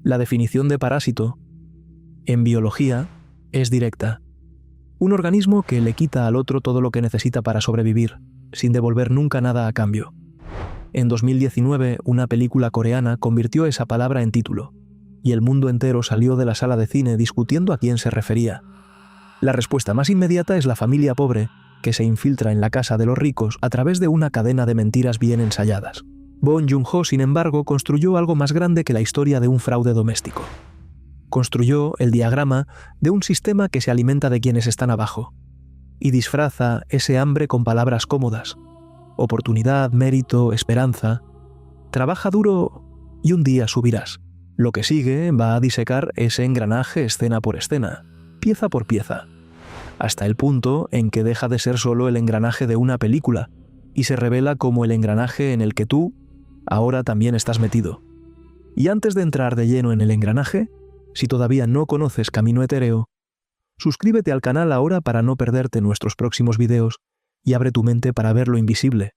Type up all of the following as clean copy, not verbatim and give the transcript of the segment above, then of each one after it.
La definición de parásito, en biología, es directa. Un organismo que le quita al otro todo lo que necesita para sobrevivir, sin devolver nunca nada a cambio. En 2019, una película coreana convirtió esa palabra en título, y el mundo entero salió de la sala de cine discutiendo a quién se refería. La respuesta más inmediata es la familia pobre, que se infiltra en la casa de los ricos a través de una cadena de mentiras bien ensayadas. Bong Joon-ho, sin embargo, construyó algo más grande que la historia de un fraude doméstico. Construyó el diagrama de un sistema que se alimenta de quienes están abajo, y disfraza ese hambre con palabras cómodas: oportunidad, mérito, esperanza. Trabaja duro y un día subirás. Lo que sigue va a disecar ese engranaje escena por escena, pieza por pieza, hasta el punto en que deja de ser solo el engranaje de una película y se revela como el engranaje en el que tú ahora también estás metido. Y antes de entrar de lleno en el engranaje, si todavía no conoces Camino Etéreo, suscríbete al canal ahora para no perderte nuestros próximos videos y abre tu mente para ver lo invisible.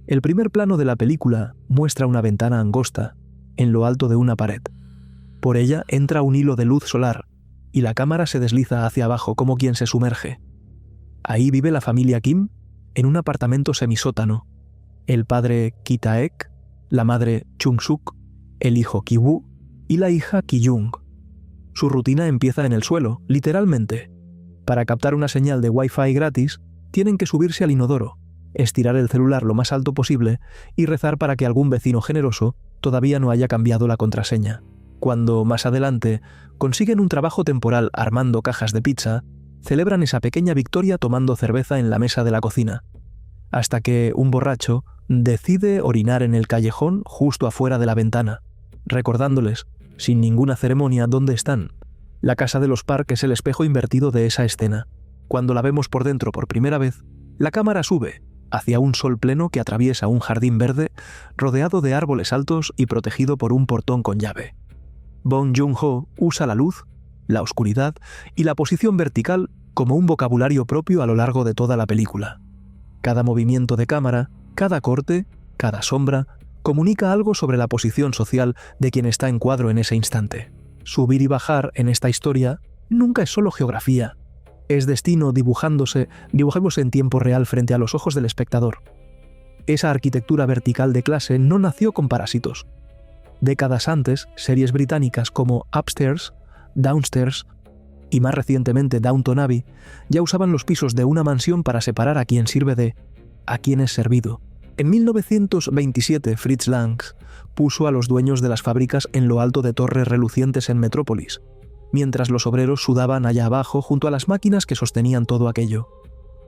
El primer plano de la película muestra una ventana angosta en lo alto de una pared. Por ella entra un hilo de luz solar y la cámara se desliza hacia abajo como quien se sumerge. Ahí vive la familia Kim en un apartamento semisótano. El padre Ki Taek, la madre Chung Suk, el hijo Ki Woo y la hija Ki Jung. Su rutina empieza en el suelo, literalmente. Para captar una señal de Wi-Fi gratis, tienen que subirse al inodoro, estirar el celular lo más alto posible y rezar para que algún vecino generoso todavía no haya cambiado la contraseña. Cuando, más adelante, consiguen un trabajo temporal armando cajas de pizza, celebran esa pequeña victoria tomando cerveza en la mesa de la cocina, hasta que un borracho decide orinar en el callejón justo afuera de la ventana, recordándoles, sin ninguna ceremonia, dónde están. La casa de los Park es el espejo invertido de esa escena. Cuando la vemos por dentro por primera vez, la cámara sube hacia un sol pleno que atraviesa un jardín verde rodeado de árboles altos y protegido por un portón con llave. Bong Joon-ho usa la luz, la oscuridad y la posición vertical como un vocabulario propio a lo largo de toda la película. Cada movimiento de cámara, cada corte, cada sombra, comunica algo sobre la posición social de quien está en cuadro en ese instante. Subir y bajar en esta historia nunca es solo geografía, es destino dibujándose en tiempo real frente a los ojos del espectador. Esa arquitectura vertical de clase no nació con parásitos. Décadas antes, series británicas como Upstairs, Downstairs y más recientemente Downton Abbey ya usaban los pisos de una mansión para separar a quien sirve de a quien es servido. En 1927, Fritz Lang puso a los dueños de las fábricas en lo alto de torres relucientes en Metrópolis, mientras los obreros sudaban allá abajo junto a las máquinas que sostenían todo aquello.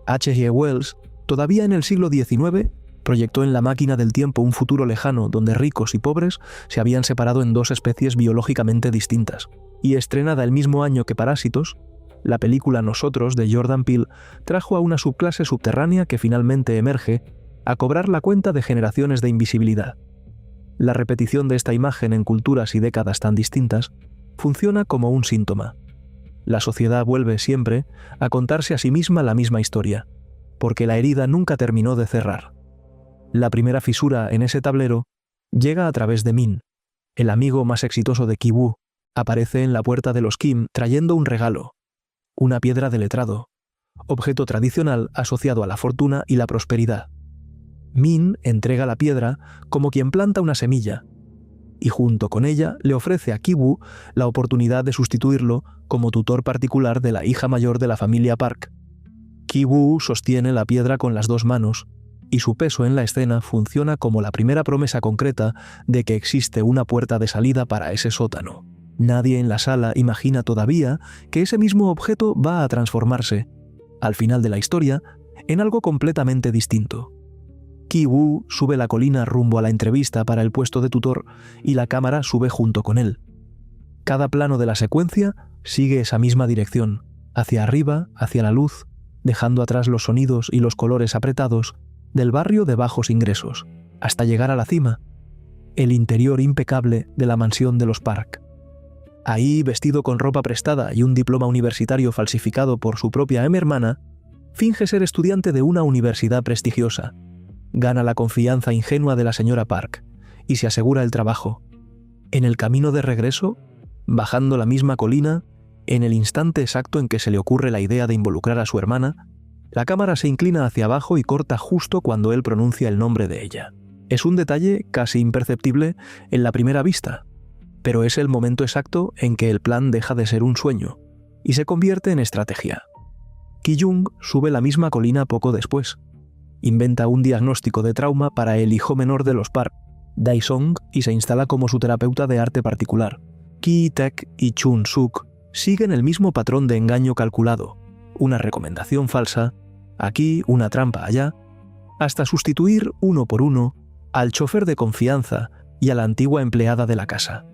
H.G. Wells, todavía en el siglo XIX, proyectó en La máquina del tiempo un futuro lejano donde ricos y pobres se habían separado en dos especies biológicamente distintas. Y estrenada el mismo año que Parásitos, la película Nosotros de Jordan Peele trajo a una subclase subterránea que finalmente emerge a cobrar la cuenta de generaciones de invisibilidad. La repetición de esta imagen en culturas y décadas tan distintas funciona como un síntoma. La sociedad vuelve siempre a contarse a sí misma la misma historia, porque la herida nunca terminó de cerrar. La primera fisura en ese tablero llega a través de Min, el amigo más exitoso de Ki Woo. Aparece en la puerta de los Kim trayendo un regalo, una piedra de letrado, objeto tradicional asociado a la fortuna y la prosperidad. Min entrega la piedra como quien planta una semilla, y junto con ella le ofrece a Ki Woo la oportunidad de sustituirlo como tutor particular de la hija mayor de la familia Park. Ki Woo sostiene la piedra con las dos manos, y su peso en la escena funciona como la primera promesa concreta de que existe una puerta de salida para ese sótano. Nadie en la sala imagina todavía que ese mismo objeto va a transformarse, al final de la historia, en algo completamente distinto. Ki Woo sube la colina rumbo a la entrevista para el puesto de tutor y la cámara sube junto con él. Cada plano de la secuencia sigue esa misma dirección, hacia arriba, hacia la luz, dejando atrás los sonidos y los colores apretados del barrio de bajos ingresos, hasta llegar a la cima, el interior impecable de la mansión de los Park. Ahí, vestido con ropa prestada y un diploma universitario falsificado por su propia hermana, finge ser estudiante de una universidad prestigiosa. Gana la confianza ingenua de la señora Park y se asegura el trabajo. En el camino de regreso, bajando la misma colina, en el instante exacto en que se le ocurre la idea de involucrar a su hermana, la cámara se inclina hacia abajo y corta justo cuando él pronuncia el nombre de ella. Es un detalle casi imperceptible en la primera vista, pero es el momento exacto en que el plan deja de ser un sueño y se convierte en estrategia. Ki-jung sube la misma colina poco después. Inventa un diagnóstico de trauma para el hijo menor de los Park, Dae-sung, y se instala como su terapeuta de arte particular. Ki-taek y Chun-suk siguen el mismo patrón de engaño calculado, una recomendación falsa, aquí una trampa allá, hasta sustituir uno por uno al chofer de confianza y a la antigua empleada de la casa.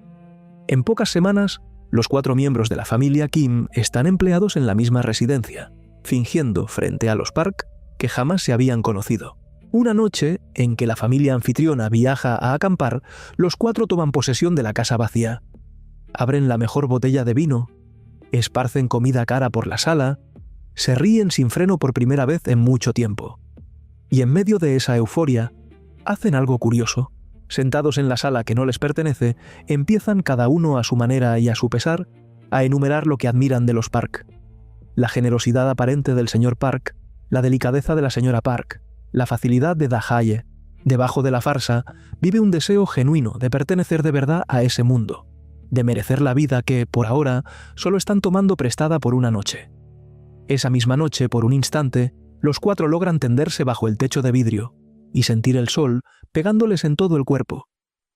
En pocas semanas, los 4 miembros de la familia Kim están empleados en la misma residencia, fingiendo frente a los Park que jamás se habían conocido. Una noche, en que la familia anfitriona viaja a acampar, los 4 toman posesión de la casa vacía. Abren la mejor botella de vino, esparcen comida cara por la sala, se ríen sin freno por primera vez en mucho tiempo. Y en medio de esa euforia, hacen algo curioso. Sentados en la sala que no les pertenece, empiezan cada uno a su manera y a su pesar a enumerar lo que admiran de los Park. La generosidad aparente del señor Park, la delicadeza de la señora Park, la facilidad de Da-hae. Debajo de la farsa vive un deseo genuino de pertenecer de verdad a ese mundo, de merecer la vida que, por ahora, solo están tomando prestada por una noche. Esa misma noche, por un instante, los 4 logran tenderse bajo el techo de vidrio y sentir el sol pegándoles en todo el cuerpo,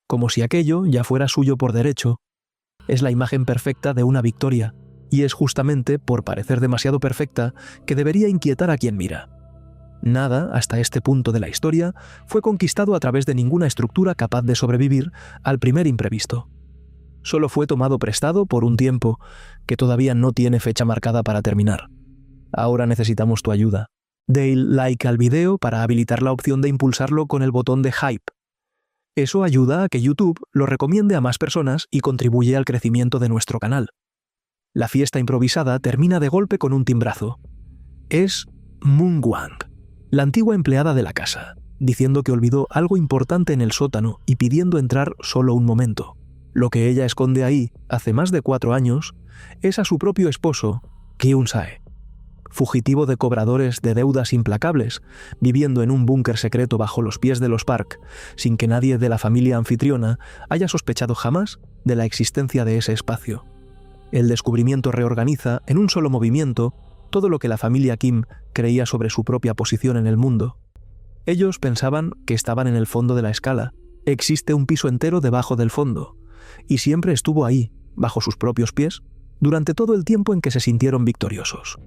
como si aquello ya fuera suyo por derecho. Es la imagen perfecta de una victoria, y es justamente por parecer demasiado perfecta que debería inquietar a quien mira. Nada, hasta este punto de la historia, fue conquistado a través de ninguna estructura capaz de sobrevivir al primer imprevisto. Solo fue tomado prestado por un tiempo que todavía no tiene fecha marcada para terminar. Ahora necesitamos tu ayuda. Dale like al video para habilitar la opción de impulsarlo con el botón de hype. Eso ayuda a que YouTube lo recomiende a más personas y contribuye al crecimiento de nuestro canal. La fiesta improvisada termina de golpe con un timbrazo. Es Moon-wang, la antigua empleada de la casa, diciendo que olvidó algo importante en el sótano y pidiendo entrar solo un momento. Lo que ella esconde ahí, hace más de 4 años, es a su propio esposo, Kyun-sae, fugitivo de cobradores de deudas implacables, viviendo en un búnker secreto bajo los pies de los Park, sin que nadie de la familia anfitriona haya sospechado jamás de la existencia de ese espacio. El descubrimiento reorganiza, en un solo movimiento, todo lo que la familia Kim creía sobre su propia posición en el mundo. Ellos pensaban que estaban en el fondo de la escala. Existe un piso entero debajo del fondo, y siempre estuvo ahí, bajo sus propios pies, durante todo el tiempo en que se sintieron victoriosos.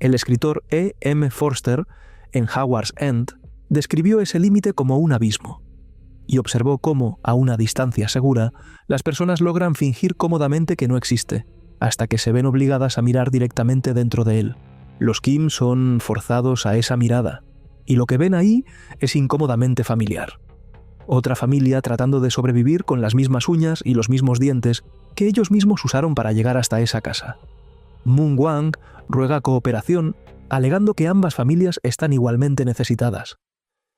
El escritor E. M. Forster, en Howard's End, describió ese límite como un abismo, y observó cómo, a una distancia segura, las personas logran fingir cómodamente que no existe, hasta que se ven obligadas a mirar directamente dentro de él. Los Kim son forzados a esa mirada, y lo que ven ahí es incómodamente familiar. Otra familia tratando de sobrevivir con las mismas uñas y los mismos dientes que ellos mismos usaron para llegar hasta esa casa. Moon-wang ruega cooperación, alegando que ambas familias están igualmente necesitadas.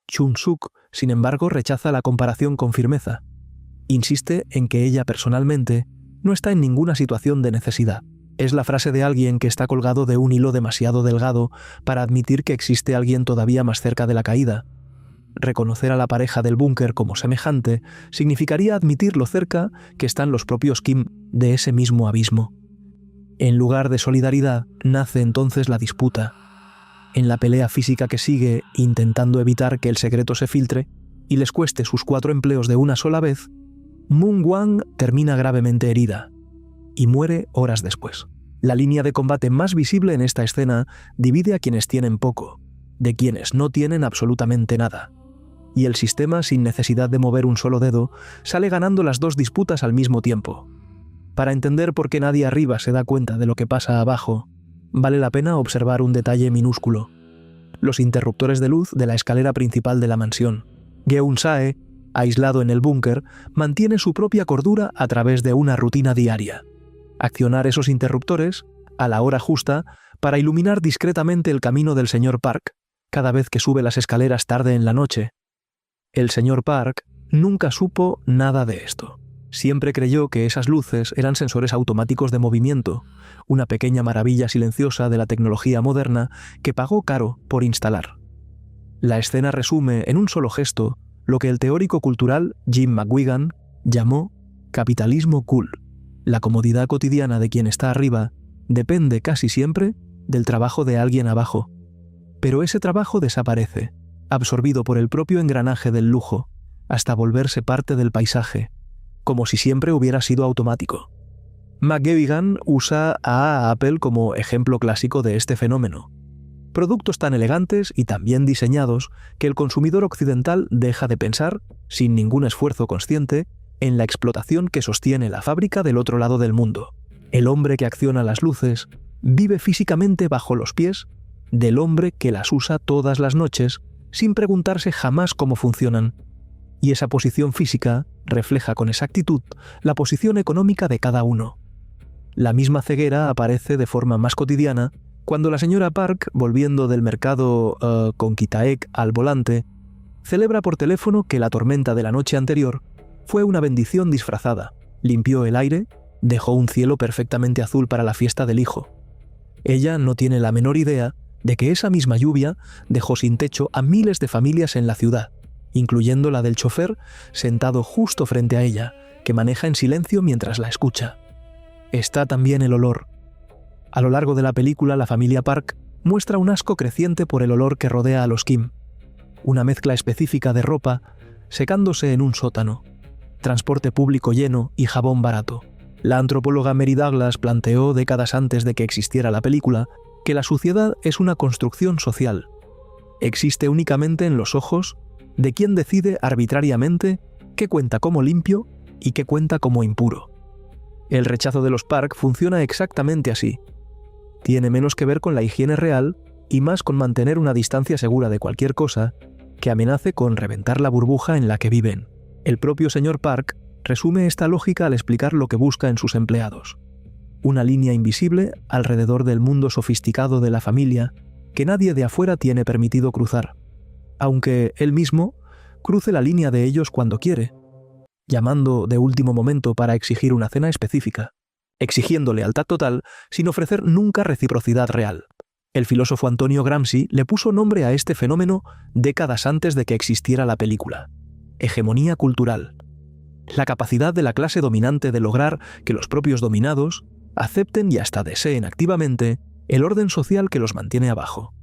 Chun-suk, sin embargo, rechaza la comparación con firmeza. Insiste en que ella personalmente no está en ninguna situación de necesidad. Es la frase de alguien que está colgado de un hilo demasiado delgado para admitir que existe alguien todavía más cerca de la caída. Reconocer a la pareja del búnker como semejante significaría admitir lo cerca que están los propios Kim de ese mismo abismo. En lugar de solidaridad, nace entonces la disputa. En la pelea física que sigue, intentando evitar que el secreto se filtre y les cueste sus 4 empleos de una sola vez, Moon-wang termina gravemente herida y muere horas después. La línea de combate más visible en esta escena divide a quienes tienen poco, de quienes no tienen absolutamente nada. Y el sistema, sin necesidad de mover un solo dedo, sale ganando las 2 disputas al mismo tiempo. Para entender por qué nadie arriba se da cuenta de lo que pasa abajo, vale la pena observar un detalle minúsculo: los interruptores de luz de la escalera principal de la mansión. Geun-sae, aislado en el búnker, mantiene su propia cordura a través de una rutina diaria. Accionar esos interruptores, a la hora justa, para iluminar discretamente el camino del señor Park, cada vez que sube las escaleras tarde en la noche. El señor Park nunca supo nada de esto. Siempre creyó que esas luces eran sensores automáticos de movimiento, una pequeña maravilla silenciosa de la tecnología moderna que pagó caro por instalar. La escena resume en un solo gesto lo que el teórico cultural Jim McGuigan llamó capitalismo cool. La comodidad cotidiana de quien está arriba depende casi siempre del trabajo de alguien abajo. Pero ese trabajo desaparece, absorbido por el propio engranaje del lujo, hasta volverse parte del paisaje, como si siempre hubiera sido automático. McGuigan usa a Apple como ejemplo clásico de este fenómeno. Productos tan elegantes y tan bien diseñados que el consumidor occidental deja de pensar, sin ningún esfuerzo consciente, en la explotación que sostiene la fábrica del otro lado del mundo. El hombre que acciona las luces vive físicamente bajo los pies del hombre que las usa todas las noches sin preguntarse jamás cómo funcionan. Y esa posición física refleja con exactitud la posición económica de cada uno. La misma ceguera aparece de forma más cotidiana cuando la señora Park, volviendo del mercado con Kitaek al volante, celebra por teléfono que la tormenta de la noche anterior fue una bendición disfrazada, limpió el aire, dejó un cielo perfectamente azul para la fiesta del hijo. Ella no tiene la menor idea de que esa misma lluvia dejó sin techo a miles de familias en la ciudad, incluyendo la del chofer sentado justo frente a ella, que maneja en silencio mientras la escucha. Está también el olor. A lo largo de la película, la familia Park muestra un asco creciente por el olor que rodea a los Kim. Una mezcla específica de ropa secándose en un sótano, transporte público lleno y jabón barato. La antropóloga Mary Douglas planteó décadas antes de que existiera la película que la suciedad es una construcción social. Existe únicamente en los ojos de quien decide arbitrariamente qué cuenta como limpio y qué cuenta como impuro. El rechazo de los Park funciona exactamente así. Tiene menos que ver con la higiene real y más con mantener una distancia segura de cualquier cosa que amenace con reventar la burbuja en la que viven. El propio señor Park resume esta lógica al explicar lo que busca en sus empleados. Una línea invisible alrededor del mundo sofisticado de la familia que nadie de afuera tiene permitido cruzar, aunque él mismo cruce la línea de ellos cuando quiere, llamando de último momento para exigir una cena específica, exigiendo lealtad total sin ofrecer nunca reciprocidad real. El filósofo Antonio Gramsci le puso nombre a este fenómeno décadas antes de que existiera la película: hegemonía cultural. La capacidad de la clase dominante de lograr que los propios dominados acepten y hasta deseen activamente el orden social que los mantiene abajo.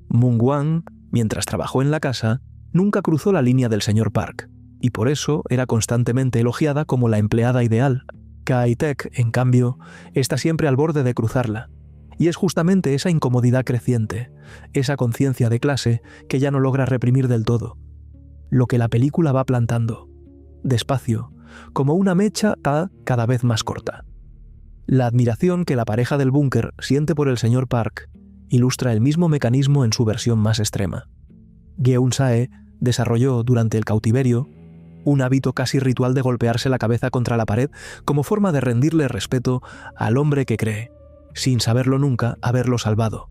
Mung Wang, mientras trabajó en la casa, nunca cruzó la línea del señor Park, y por eso era constantemente elogiada como la empleada ideal. Kai-tek, en cambio, está siempre al borde de cruzarla, y es justamente esa incomodidad creciente, esa conciencia de clase que ya no logra reprimir del todo, lo que la película va plantando, despacio, como una mecha cada vez más corta. La admiración que la pareja del búnker siente por el señor Park ilustra el mismo mecanismo en su versión más extrema. Geun-sae desarrolló durante el cautiverio un hábito casi ritual de golpearse la cabeza contra la pared como forma de rendirle respeto al hombre que cree, sin saberlo nunca, haberlo salvado.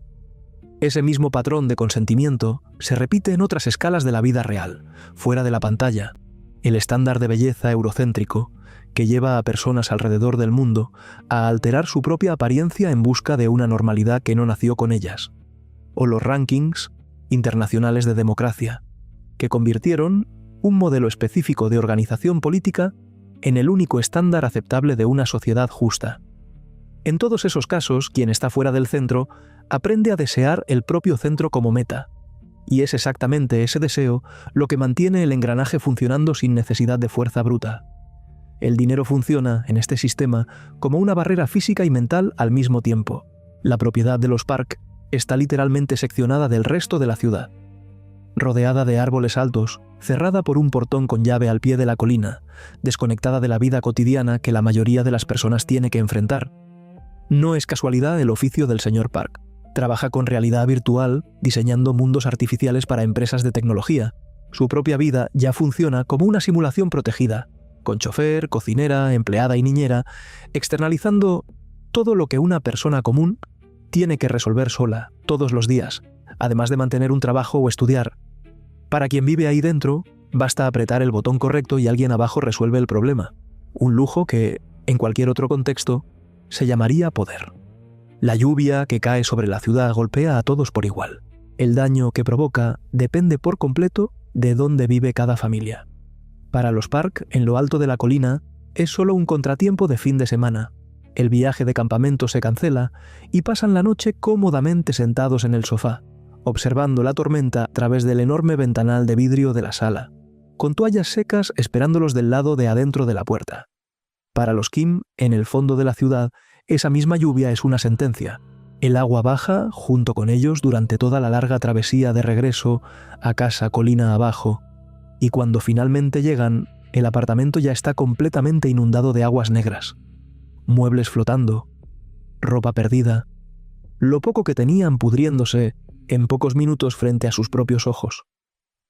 Ese mismo patrón de consentimiento se repite en otras escalas de la vida real, fuera de la pantalla, el estándar de belleza eurocéntrico que lleva a personas alrededor del mundo a alterar su propia apariencia en busca de una normalidad que no nació con ellas, o los rankings internacionales de democracia, que convirtieron un modelo específico de organización política en el único estándar aceptable de una sociedad justa. En todos esos casos, quien está fuera del centro aprende a desear el propio centro como meta, y es exactamente ese deseo lo que mantiene el engranaje funcionando sin necesidad de fuerza bruta. El dinero funciona, en este sistema, como una barrera física y mental al mismo tiempo. La propiedad de los Park está literalmente seccionada del resto de la ciudad. Rodeada de árboles altos, cerrada por un portón con llave al pie de la colina, desconectada de la vida cotidiana que la mayoría de las personas tiene que enfrentar. No es casualidad el oficio del señor Park. Trabaja con realidad virtual, diseñando mundos artificiales para empresas de tecnología. Su propia vida ya funciona como una simulación protegida, con chofer, cocinera, empleada y niñera, externalizando todo lo que una persona común tiene que resolver sola, todos los días, además de mantener un trabajo o estudiar. Para quien vive ahí dentro, basta apretar el botón correcto y alguien abajo resuelve el problema. un lujo que, en cualquier otro contexto, se llamaría poder. La lluvia que cae sobre la ciudad golpea a todos por igual. El daño que provoca depende por completo de dónde vive cada familia. Para los Park, en lo alto de la colina, es solo un contratiempo de fin de semana. El viaje de campamento se cancela y pasan la noche cómodamente sentados en el sofá, observando la tormenta a través del enorme ventanal de vidrio de la sala, con toallas secas esperándolos del lado de adentro de la puerta. Para los Kim, en el fondo de la ciudad, esa misma lluvia es una sentencia. El agua baja junto con ellos durante toda la larga travesía de regreso a casa colina abajo, y cuando finalmente llegan, el apartamento ya está completamente inundado de aguas negras. Muebles flotando, ropa perdida, lo poco que tenían pudriéndose en pocos minutos frente a sus propios ojos.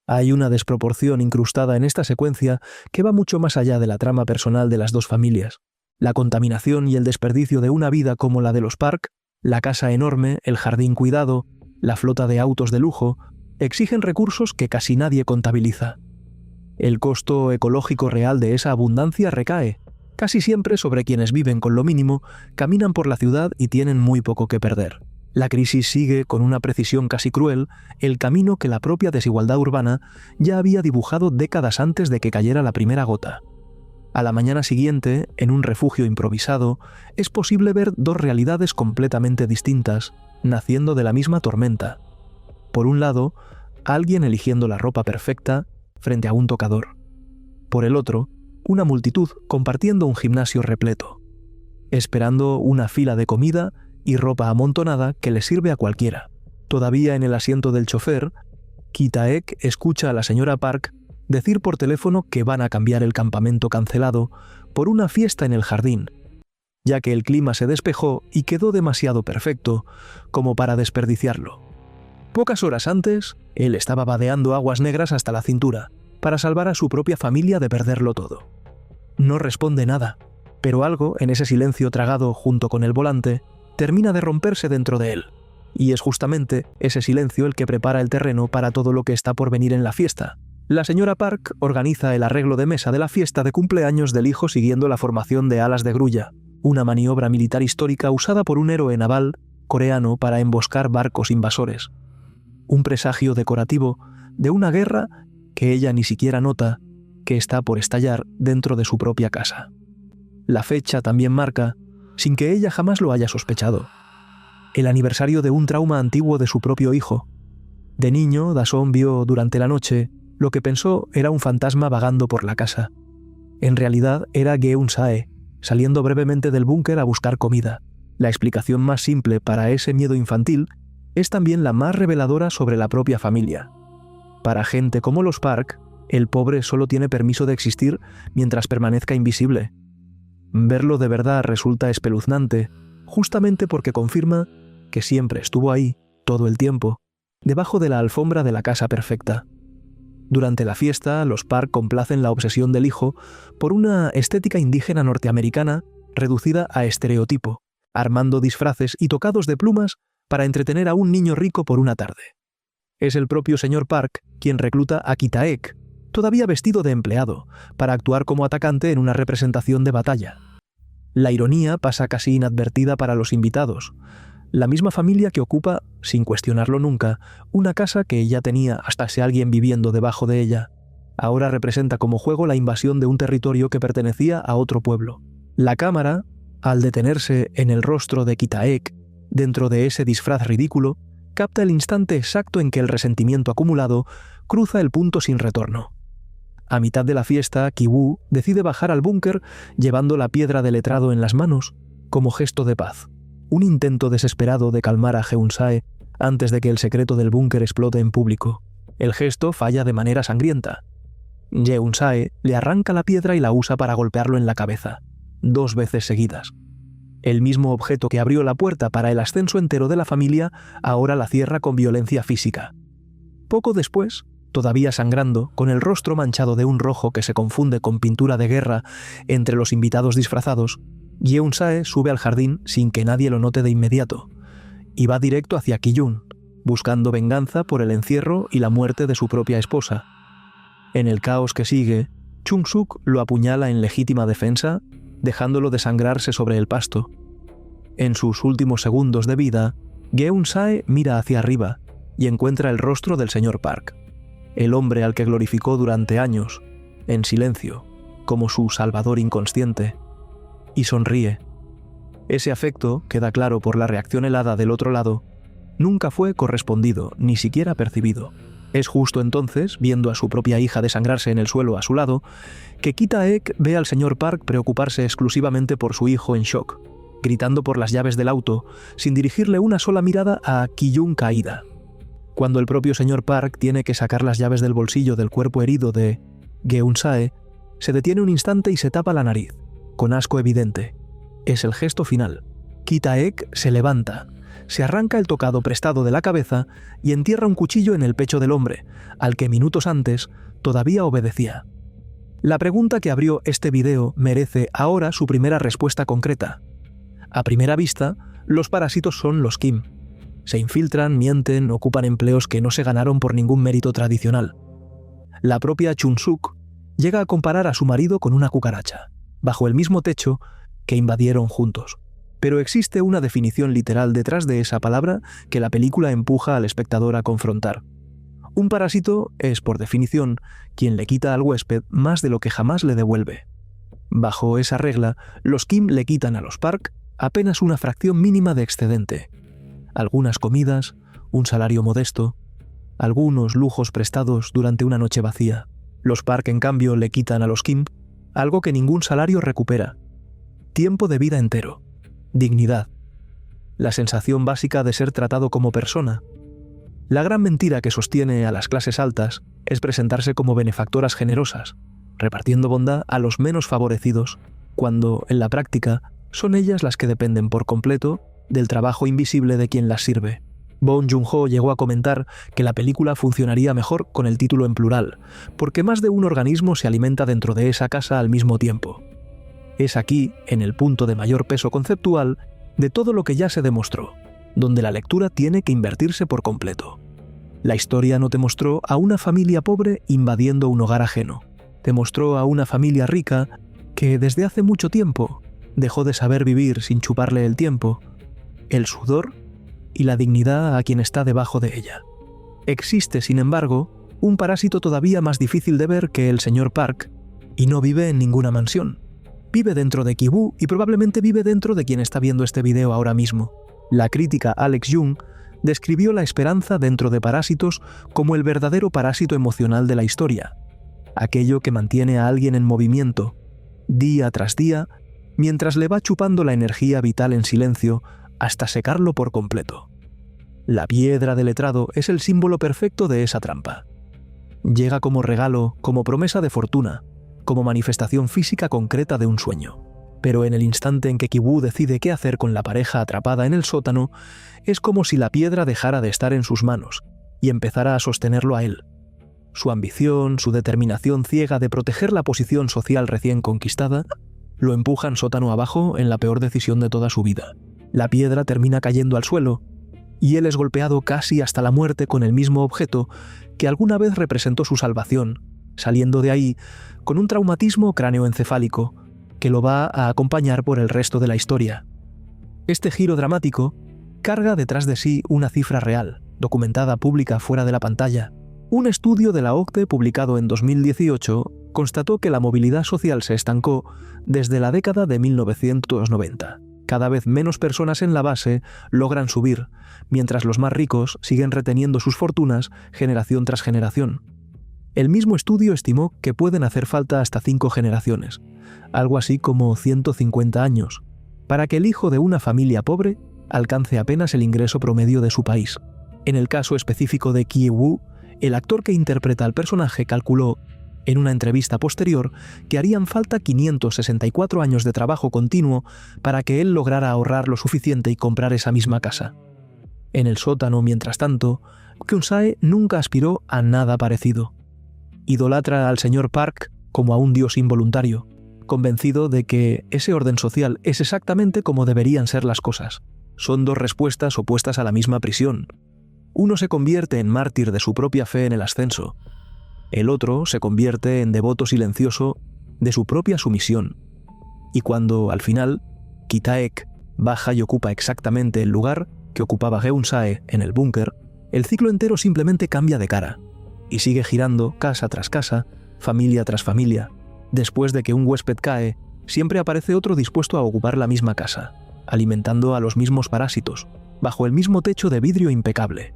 Hay una desproporción incrustada en esta secuencia que va mucho más allá de la trama personal de las dos familias. La contaminación y el desperdicio de una vida como la de los Park, la casa enorme, el jardín cuidado, la flota de autos de lujo, exigen recursos que casi nadie contabiliza. El costo ecológico real de esa abundancia recae, casi siempre sobre quienes viven con lo mínimo, caminan por la ciudad y tienen muy poco que perder. La crisis sigue con una precisión casi cruel el camino que la propia desigualdad urbana ya había dibujado décadas antes de que cayera la primera gota. A la mañana siguiente, en un refugio improvisado, es posible ver dos realidades completamente distintas, naciendo de la misma tormenta. Por un lado, alguien eligiendo la ropa perfecta frente a un tocador. Por el otro, una multitud compartiendo un gimnasio repleto, esperando una fila de comida y ropa amontonada que le sirve a cualquiera. Todavía en el asiento del chofer, Ki-taek escucha a la señora Park decir por teléfono que van a cambiar el campamento cancelado por una fiesta en el jardín, ya que el clima se despejó y quedó demasiado perfecto como para desperdiciarlo. Pocas horas antes, él estaba vadeando aguas negras hasta la cintura para salvar a su propia familia de perderlo todo. No responde nada, pero algo en ese silencio tragado junto con el volante termina de romperse dentro de él, y es justamente ese silencio el que prepara el terreno para todo lo que está por venir en la fiesta. La señora Park organiza el arreglo de mesa de la fiesta de cumpleaños del hijo siguiendo la formación de alas de grulla, una maniobra militar histórica usada por un héroe naval coreano para emboscar barcos invasores. Un presagio decorativo de una guerra que ella ni siquiera nota que está por estallar dentro de su propia casa. La fecha también marca, sin que ella jamás lo haya sospechado, el aniversario de un trauma antiguo de su propio hijo. De niño, Dason vio durante la noche lo que pensó era un fantasma vagando por la casa. En realidad era Geun-sae, saliendo brevemente del búnker a buscar comida. La explicación más simple para ese miedo infantil es también la más reveladora sobre la propia familia. Para gente como los Park, el pobre solo tiene permiso de existir mientras permanezca invisible. Verlo de verdad resulta espeluznante, justamente porque confirma que siempre estuvo ahí, todo el tiempo, debajo de la alfombra de la casa perfecta. Durante la fiesta, los Park complacen la obsesión del hijo por una estética indígena norteamericana reducida a estereotipo, armando disfraces y tocados de plumas para entretener a un niño rico por una tarde. Es el propio señor Park quien recluta a Ki-taek, todavía vestido de empleado, para actuar como atacante en una representación de batalla. La ironía pasa casi inadvertida para los invitados. La misma familia que ocupa, sin cuestionarlo nunca, una casa que ya tenía hasta ese alguien viviendo debajo de ella. Ahora representa como juego la invasión de un territorio que pertenecía a otro pueblo. La cámara, al detenerse en el rostro de Ki-taek, dentro de ese disfraz ridículo, capta el instante exacto en que el resentimiento acumulado cruza el punto sin retorno. A mitad de la fiesta, Ki-woo decide bajar al búnker llevando la piedra de letrado en las manos, como gesto de paz. Un intento desesperado de calmar a Geun-sae antes de que el secreto del búnker explote en público. El gesto falla de manera sangrienta. Geun-sae le arranca la piedra y la usa para golpearlo en la cabeza, 2 veces seguidas. El mismo objeto que abrió la puerta para el ascenso entero de la familia ahora la cierra con violencia física. Poco después, todavía sangrando, con el rostro manchado de un rojo que se confunde con pintura de guerra entre los invitados disfrazados, Geun-sae sube al jardín sin que nadie lo note de inmediato, y va directo hacia Ki-jun, buscando venganza por el encierro y la muerte de su propia esposa. En el caos que sigue, Chung-suk lo apuñala en legítima defensa, dejándolo desangrarse sobre el pasto. En sus últimos segundos de vida, Geun-sae mira hacia arriba y encuentra el rostro del señor Park, el hombre al que glorificó durante años, en silencio, como su salvador inconsciente, y sonríe. Ese afecto, queda claro por la reacción helada del otro lado, nunca fue correspondido, ni siquiera percibido. Es justo entonces, viendo a su propia hija desangrarse en el suelo a su lado, que Ki-taek ve al señor Park preocuparse exclusivamente por su hijo en shock, gritando por las llaves del auto, sin dirigirle una sola mirada a Ki-jung caída. Cuando el propio señor Park tiene que sacar las llaves del bolsillo del cuerpo herido de Geun-sae, se detiene un instante y se tapa la nariz, con asco evidente. Es el gesto final. Ki-taek se levanta, se arranca el tocado prestado de la cabeza y entierra un cuchillo en el pecho del hombre, al que minutos antes todavía obedecía. La pregunta que abrió este video merece ahora su primera respuesta concreta. A primera vista, los parásitos son los Kim. Se infiltran, mienten, ocupan empleos que no se ganaron por ningún mérito tradicional. La propia Chung-suk llega a comparar a su marido con una cucaracha, bajo el mismo techo que invadieron juntos. Pero existe una definición literal detrás de esa palabra que la película empuja al espectador a confrontar. Un parásito es, por definición, quien le quita al huésped más de lo que jamás le devuelve. Bajo esa regla, los Kim le quitan a los Park apenas una fracción mínima de excedente. Algunas comidas, un salario modesto, algunos lujos prestados durante una noche vacía. Los Park, en cambio, le quitan a los Kim algo que ningún salario recupera: tiempo de vida entero, dignidad, la sensación básica de ser tratado como persona. La gran mentira que sostiene a las clases altas es presentarse como benefactoras generosas, repartiendo bondad a los menos favorecidos, cuando, en la práctica, son ellas las que dependen por completo del trabajo invisible de quien las sirve. Bong Joon-ho llegó a comentar que la película funcionaría mejor con el título en plural, porque más de un organismo se alimenta dentro de esa casa al mismo tiempo. Es aquí, en el punto de mayor peso conceptual, de todo lo que ya se demostró, donde la lectura tiene que invertirse por completo. La historia no te mostró a una familia pobre invadiendo un hogar ajeno. Te mostró a una familia rica que desde hace mucho tiempo dejó de saber vivir sin chuparle el tiempo, el sudor y la dignidad a quien está debajo de ella. Existe, sin embargo, un parásito todavía más difícil de ver que el señor Park, y no vive en ninguna mansión. Vive dentro de Ki-woo y probablemente vive dentro de quien está viendo este video ahora mismo. La crítica Alex Jung describió la esperanza dentro de parásitos como el verdadero parásito emocional de la historia, aquello que mantiene a alguien en movimiento, día tras día, mientras le va chupando la energía vital en silencio hasta secarlo por completo. La piedra de letrado es el símbolo perfecto de esa trampa. Llega como regalo, como promesa de fortuna, como manifestación física concreta de un sueño. Pero en el instante en que Ki-woo decide qué hacer con la pareja atrapada en el sótano, es como si la piedra dejara de estar en sus manos y empezara a sostenerlo a él. Su ambición, su determinación ciega de proteger la posición social recién conquistada, lo empujan sótano abajo en la peor decisión de toda su vida. La piedra termina cayendo al suelo, y él es golpeado casi hasta la muerte con el mismo objeto que alguna vez representó su salvación, saliendo de ahí con un traumatismo cráneoencefálico que lo va a acompañar por el resto de la historia. Este giro dramático carga detrás de sí una cifra real, documentada pública fuera de la pantalla. Un estudio de la OCDE publicado en 2018 constató que la movilidad social se estancó desde la década de 1990. Cada vez menos personas en la base logran subir, mientras los más ricos siguen reteniendo sus fortunas generación tras generación. El mismo estudio estimó que pueden hacer falta hasta 5 generaciones, algo así como 150 años, para que el hijo de una familia pobre alcance apenas el ingreso promedio de su país. En el caso específico de Ki-woo, el actor que interpreta al personaje calculó, en una entrevista posterior, que harían falta 564 años de trabajo continuo para que él lograra ahorrar lo suficiente y comprar esa misma casa. En el sótano, mientras tanto, Geun-sae nunca aspiró a nada parecido. Idolatra al señor Park como a un dios involuntario, convencido de que ese orden social es exactamente como deberían ser las cosas. Son dos respuestas opuestas a la misma prisión. Uno se convierte en mártir de su propia fe en el ascenso, El otro se convierte en devoto silencioso de su propia sumisión. Y cuando, al final, Kitaek baja y ocupa exactamente el lugar que ocupaba Geunsae en el búnker, el ciclo entero simplemente cambia de cara y sigue girando casa tras casa, familia tras familia. Después de que un huésped cae, siempre aparece otro dispuesto a ocupar la misma casa, alimentando a los mismos parásitos, bajo el mismo techo de vidrio impecable.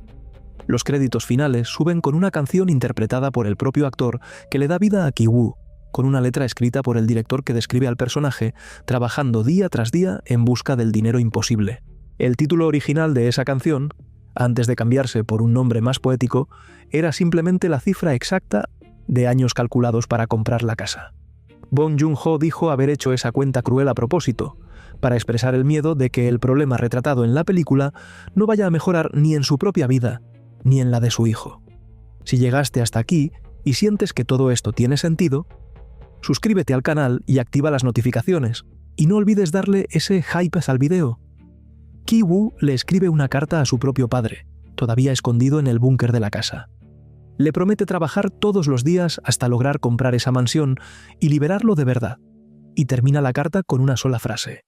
Los créditos finales suben con una canción interpretada por el propio actor que le da vida a Ki-woo, con una letra escrita por el director que describe al personaje trabajando día tras día en busca del dinero imposible. El título original de esa canción, antes de cambiarse por un nombre más poético, era simplemente la cifra exacta de años calculados para comprar la casa. Bong Joon-ho dijo haber hecho esa cuenta cruel a propósito, para expresar el miedo de que el problema retratado en la película no vaya a mejorar ni en su propia vida, ni en la de su hijo. Si llegaste hasta aquí y sientes que todo esto tiene sentido, suscríbete al canal y activa las notificaciones, y no olvides darle ese hype al video. Ki-woo le escribe una carta a su propio padre, todavía escondido en el búnker de la casa. Le promete trabajar todos los días hasta lograr comprar esa mansión y liberarlo de verdad. Y termina la carta con una sola frase.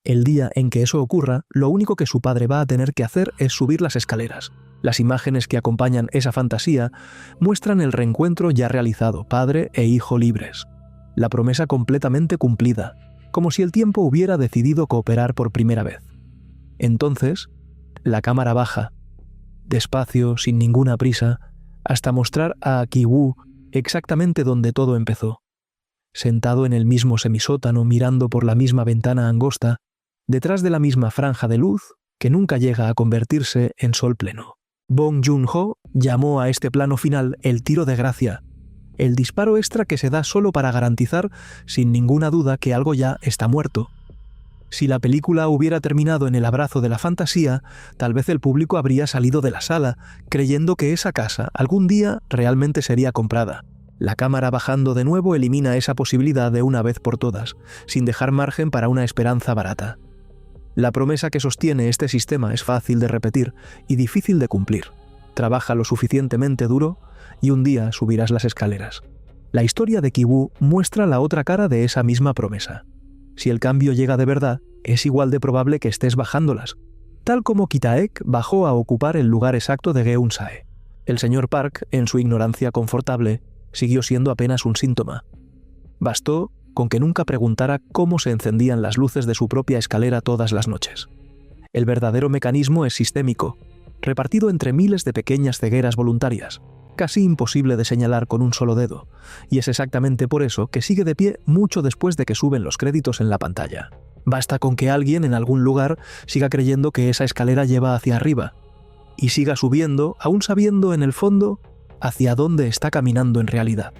El día en que eso ocurra, lo único que su padre va a tener que hacer es subir las escaleras. Las imágenes que acompañan esa fantasía muestran el reencuentro ya realizado, padre e hijo libres. La promesa completamente cumplida, como si el tiempo hubiera decidido cooperar por primera vez. Entonces, la cámara baja, despacio, sin ninguna prisa, hasta mostrar a Ki-woo exactamente donde todo empezó. Sentado en el mismo semisótano mirando por la misma ventana angosta, detrás de la misma franja de luz que nunca llega a convertirse en sol pleno. Bong Joon-ho llamó a este plano final el tiro de gracia, el disparo extra que se da solo para garantizar sin ninguna duda que algo ya está muerto. Si la película hubiera terminado en el abrazo de la fantasía, tal vez el público habría salido de la sala, creyendo que esa casa algún día realmente sería comprada. La cámara bajando de nuevo elimina esa posibilidad de una vez por todas, sin dejar margen para una esperanza barata. La promesa que sostiene este sistema es fácil de repetir y difícil de cumplir. Trabaja lo suficientemente duro y un día subirás las escaleras. La historia de Ki-woo muestra la otra cara de esa misma promesa. Si el cambio llega de verdad, es igual de probable que estés bajándolas, tal como Kitaek bajó a ocupar el lugar exacto de Geunsae. El señor Park, en su ignorancia confortable, siguió siendo apenas un síntoma. Bastó con que nunca preguntara cómo se encendían las luces de su propia escalera todas las noches. El verdadero mecanismo es sistémico, repartido entre miles de pequeñas cegueras voluntarias, casi imposible de señalar con un solo dedo, y es exactamente por eso que sigue de pie mucho después de que suben los créditos en la pantalla. Basta con que alguien en algún lugar siga creyendo que esa escalera lleva hacia arriba, y siga subiendo, aún sabiendo en el fondo hacia dónde está caminando en realidad.